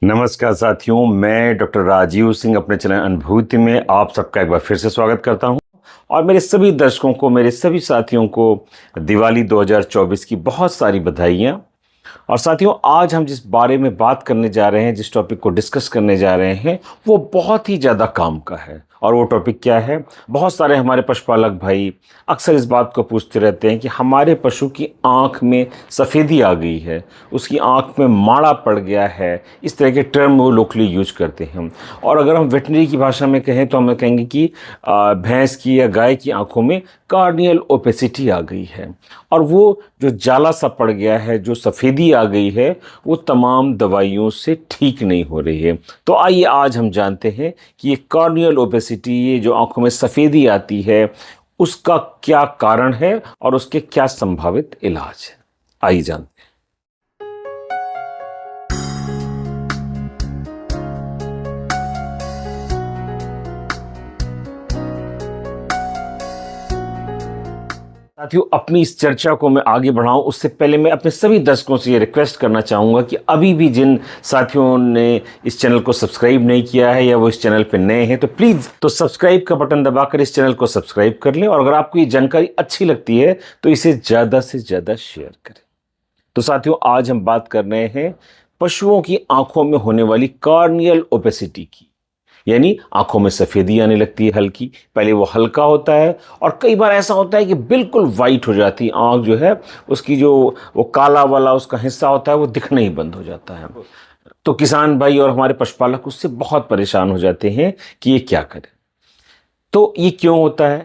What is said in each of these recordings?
नमस्कार साथियों, मैं डॉक्टर राजीव सिंह अपने चैनल अनुभूति में आप सबका एक बार फिर से स्वागत करता हूं और मेरे सभी दर्शकों को, मेरे सभी साथियों को दिवाली 2024 की बहुत सारी बधाइयां। और साथियों, आज हम जिस बारे में बात करने जा रहे हैं, जिस टॉपिक को डिस्कस करने जा रहे हैं, वो बहुत ही ज़्यादा काम का है। और वो टॉपिक क्या है? बहुत सारे हमारे पशुपालक भाई अक्सर इस बात को पूछते रहते हैं कि हमारे पशु की आँख में सफ़ेदी आ गई है, उसकी आँख में माड़ा पड़ गया है। इस तरह के टर्म वो लोकली यूज करते हैं। और अगर हम वेटनरी की भाषा में कहें तो हम कहेंगे कि भैंस की या गाय की आँखों में कार्नियल ओपेसिटी आ गई है। और वो जो जाला सा पड़ गया है, जो सफ़ेदी आ गई है, वो तमाम दवाइयों से ठीक नहीं हो रही है। तो आइए आज हम जानते हैं कि ये कार्नियल ओपेसिटी, ये जो आंखों में सफ़ेदी आती है, उसका क्या कारण है और उसके क्या संभावित इलाज है। आइए जानते हैं। साथियों, अपनी इस चर्चा को मैं आगे बढ़ाऊं उससे पहले मैं अपने सभी दर्शकों से ये रिक्वेस्ट करना चाहूँगा कि अभी भी जिन साथियों ने इस चैनल को सब्सक्राइब नहीं किया है या वो इस चैनल पर नए हैं, तो प्लीज़ सब्सक्राइब का बटन दबाकर इस चैनल को सब्सक्राइब कर लें। और अगर आपको ये जानकारी अच्छी लगती है तो इसे ज़्यादा से ज़्यादा शेयर करें। तो साथियों, आज हम बात कर रहे हैं पशुओं की आंखों में होने वाली कार्नियल ओपेसिटी की, यानी आंखों में सफेदी आने लगती है हल्की। पहले वो हल्का होता है और कई बार ऐसा होता है कि बिल्कुल वाइट हो जाती है आंख, जो है उसकी जो वो काला वाला उसका हिस्सा होता है वो दिखना ही बंद हो जाता है। तो किसान भाई और हमारे पशुपालक उससे बहुत परेशान हो जाते हैं कि ये क्या करें। तो ये क्यों होता है?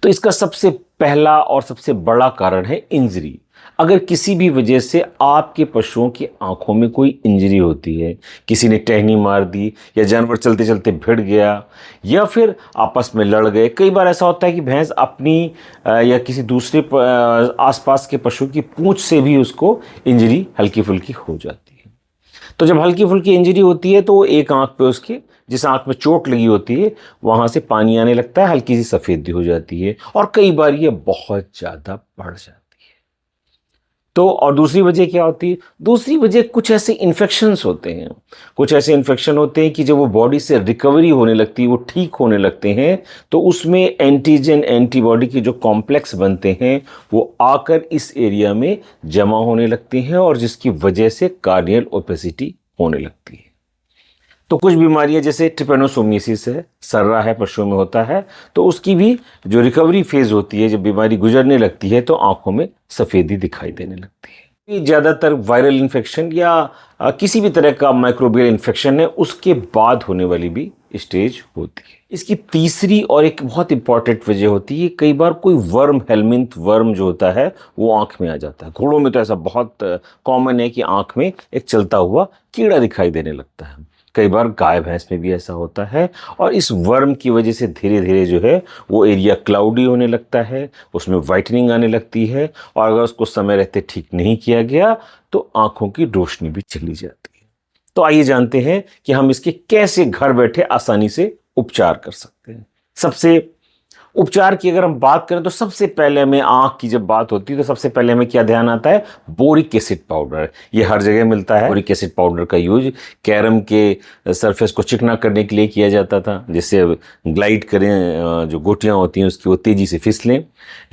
तो इसका सबसे पहला और सबसे बड़ा कारण है इंजरी। अगर किसी भी वजह से आपके पशुओं की आंखों में कोई इंजरी होती है, किसी ने टहनी मार दी या जानवर चलते चलते भिड़ गया या फिर आपस में लड़ गए। कई बार ऐसा होता है कि भैंस अपनी या किसी दूसरे आसपास के पशु की पूंछ से भी उसको इंजरी हल्की फुल्की हो जाती है। तो जब हल्की फुल्की इंजरी होती है तो एक आंख पे उसके, जिस आंख में चोट लगी होती है, वहां से पानी आने लगता है, हल्की सी सफेदी हो जाती है और कई बार ये बहुत ज्यादा बढ़ जाती है। तो और दूसरी वजह क्या होती है? दूसरी वजह कुछ ऐसे इन्फेक्शंस होते हैं, कुछ ऐसे इन्फेक्शन होते हैं कि जब वो बॉडी से रिकवरी होने लगती है, वो ठीक होने लगते हैं, तो उसमें एंटीजन एंटीबॉडी के जो कॉम्प्लेक्स बनते हैं वो आकर इस एरिया में जमा होने लगते हैं और जिसकी वजह से कार्नियल ओपेसिटी होने लगती है। तो कुछ बीमारियां जैसे ट्रिपेनोसोमियासिस है, सर्रा है, पशुओं में होता है, तो उसकी भी जो रिकवरी फेज होती है, जब बीमारी गुजरने लगती है तो आंखों में सफेदी दिखाई देने लगती है। ये ज़्यादातर वायरल इन्फेक्शन या किसी भी तरह का माइक्रोबियल इन्फेक्शन है, उसके बाद होने वाली भी स्टेज होती है। इसकी तीसरी और एक बहुत इंपॉर्टेंट वजह होती है, कई बार कोई वर्म, हेलमिंथ वर्म जो होता है वो आंख में आ जाता है। घोड़ों में तो ऐसा बहुत कॉमन है कि आंख में एक चलता हुआ कीड़ा दिखाई देने लगता है। कई बार गाय भैंस में भी ऐसा होता है और इस वर्म की वजह से धीरे धीरे जो है वो एरिया क्लाउडी होने लगता है, उसमें वाइटनिंग आने लगती है और अगर उसको समय रहते ठीक नहीं किया गया तो आंखों की रोशनी भी चली जाती है। तो आइए जानते हैं कि हम इसके कैसे घर बैठे आसानी से उपचार कर सकते हैं। सबसे उपचार की अगर हम बात करें तो सबसे पहले हमें आंख की जब बात होती है तो सबसे पहले हमें क्या ध्यान आता है? Boric acid powder. ये हर जगह मिलता है। बोरिक एसिड पाउडर का यूज कैरम के सरफेस को चिकना करने के लिए किया जाता था, जिससे ग्लाइड करें, जो गोटियां होती हैं उसकी वो तेजी से फिसलें।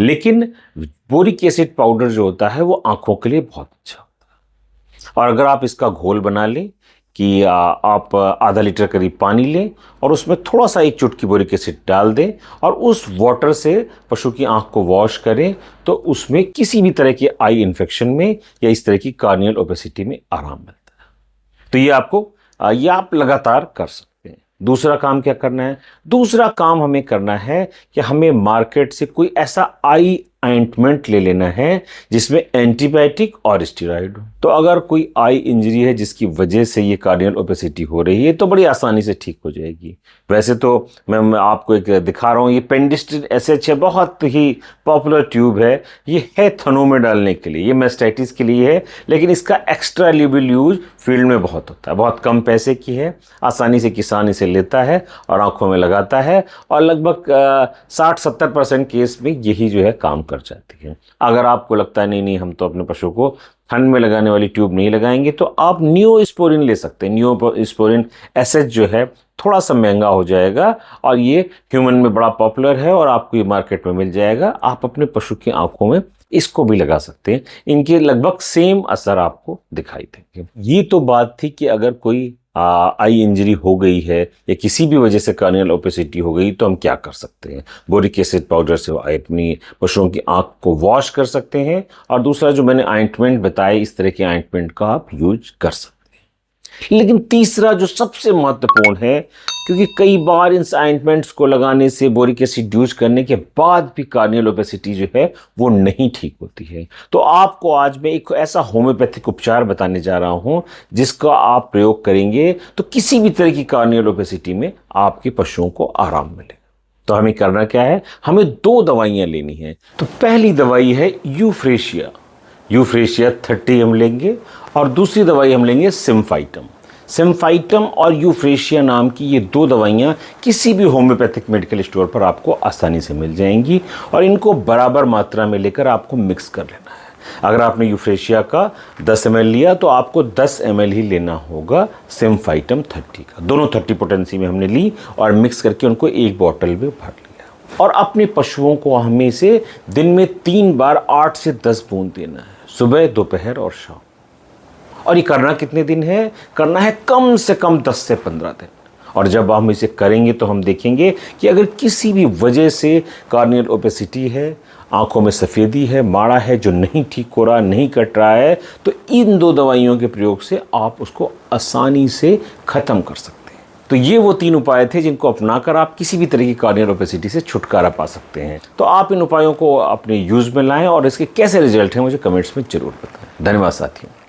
लेकिन बोरिक एसिड पाउडर जो होता है वो आंखों के लिए बहुत अच्छा होता है। और अगर आप इसका घोल बना लें कि आप आधा लीटर करीब पानी लें और उसमें थोड़ा सा एक चुटकी बोरिक एसिड डाल दें और उस वाटर से पशु की आंख को वॉश करें, तो उसमें किसी भी तरह की आई इन्फेक्शन में या इस तरह की कार्नियल ओपेसिटी में आराम मिलता है। तो ये आप लगातार कर सकते हैं। दूसरा काम क्या करना है? दूसरा काम हमें करना है कि हमें मार्केट से कोई ऐसा आई ऑइंटमेंट ले लेना है जिसमें एंटीबायोटिक और स्टेरॉइड हो। तो अगर कोई आई इंजरी है जिसकी वजह से ये कार्नियल ओपेसिटी हो रही है तो बड़ी आसानी से ठीक हो जाएगी। वैसे तो मैं आपको एक दिखा रहा हूँ, ये पेंडिस्टिन एसएच है, बहुत ही पॉपुलर ट्यूब है। ये है थनों में डालने के लिए, ये मेस्टाइटिस के लिए है, लेकिन इसका एक्स्ट्रा लेबल यूज फील्ड में बहुत होता है। बहुत कम पैसे की है, आसानी से किसान इसे लेता है और आंखों में लगाता है और लगभग 60-70% केस में यही जो है काम कर जाती है। अगर आपको लगता है नहीं हम तो अपने पशु को ठंड में लगाने वाली ट्यूब नहीं लगाएंगे, तो आप नियोस्पोरिन ले सकते हैं। नियोस्पोरिन एसएच जो है थोड़ा सा महंगा हो जाएगा और ये ह्यूमन में बड़ा पॉपुलर है और आपको ये मार्केट में मिल जाएगा। आप अपने पशु की आंखों में इसको भी लगा सकते हैं, इनके लगभग सेम असर आपको दिखाई देंगे। ये तो बात थी कि अगर कोई आई इंजरी हो गई है या किसी भी वजह से कार्नियल ओपेसिटी हो गई तो हम क्या कर सकते हैं। बोरिक एसिड पाउडर से अपनी पशुओं की आंख को वॉश कर सकते हैं, और दूसरा जो मैंने ऑइंटमेंट बताया, इस तरह के ऑइंटमेंट का आप यूज कर सकते हैं। लेकिन तीसरा जो सबसे महत्वपूर्ण है, क्योंकि कई बार इन ऑइंटमेंट्स को लगाने से, बोरिक एसिड यूज करने के बाद भी कार्नियल ओपेसिटी जो है वो नहीं ठीक होती है, तो आपको आज मैं एक ऐसा होम्योपैथिक उपचार बताने जा रहा हूं जिसका आप प्रयोग करेंगे तो किसी भी तरह की कार्नियल ओपेसिटी में आपके पशुओं को आराम मिलेगा। तो हमें करना क्या है, हमें 2 दवाइयां लेनी है। तो पहली दवाई है यूफ्रेशिया 30 हम लेंगे, और दूसरी दवाई हम लेंगे सिम्फाइटम और यूफ्रेशिया नाम की ये 2 दवाइयाँ किसी भी होम्योपैथिक मेडिकल स्टोर पर आपको आसानी से मिल जाएंगी, और इनको बराबर मात्रा में लेकर आपको मिक्स कर लेना है। अगर आपने यूफ्रेशिया का 10 ml लिया तो आपको 10 ml ही लेना होगा सिम्फाइटम 30 का। दोनों 30 पोटेंसी में हमने ली और मिक्स करके उनको एक बॉटल में भर लिया, और अपने पशुओं को हमें से दिन में 3 बार 8 से 10 बूंद देना है, सुबह, दोपहर और शाम। और ये करना कितने दिन है, करना है कम से कम 10 से 15 दिन। और जब हम इसे करेंगे तो हम देखेंगे कि अगर किसी भी वजह से कार्नियल ओपेसिटी है, आंखों में सफ़ेदी है, माड़ा है जो नहीं ठीक हो रहा, नहीं कट रहा है, तो इन 2 दवाइयों के प्रयोग से आप उसको आसानी से ख़त्म कर सकते हैं। तो ये वो 3 उपाय थे जिनको अपनाकर आप किसी भी तरह की कार्नियल ओपेसिटी से छुटकारा पा सकते हैं। तो आप इन उपायों को अपने यूज़ में लाएं और इसके कैसे रिजल्ट हैं मुझे कमेंट्स में ज़रूर बताएं। धन्यवाद साथियों।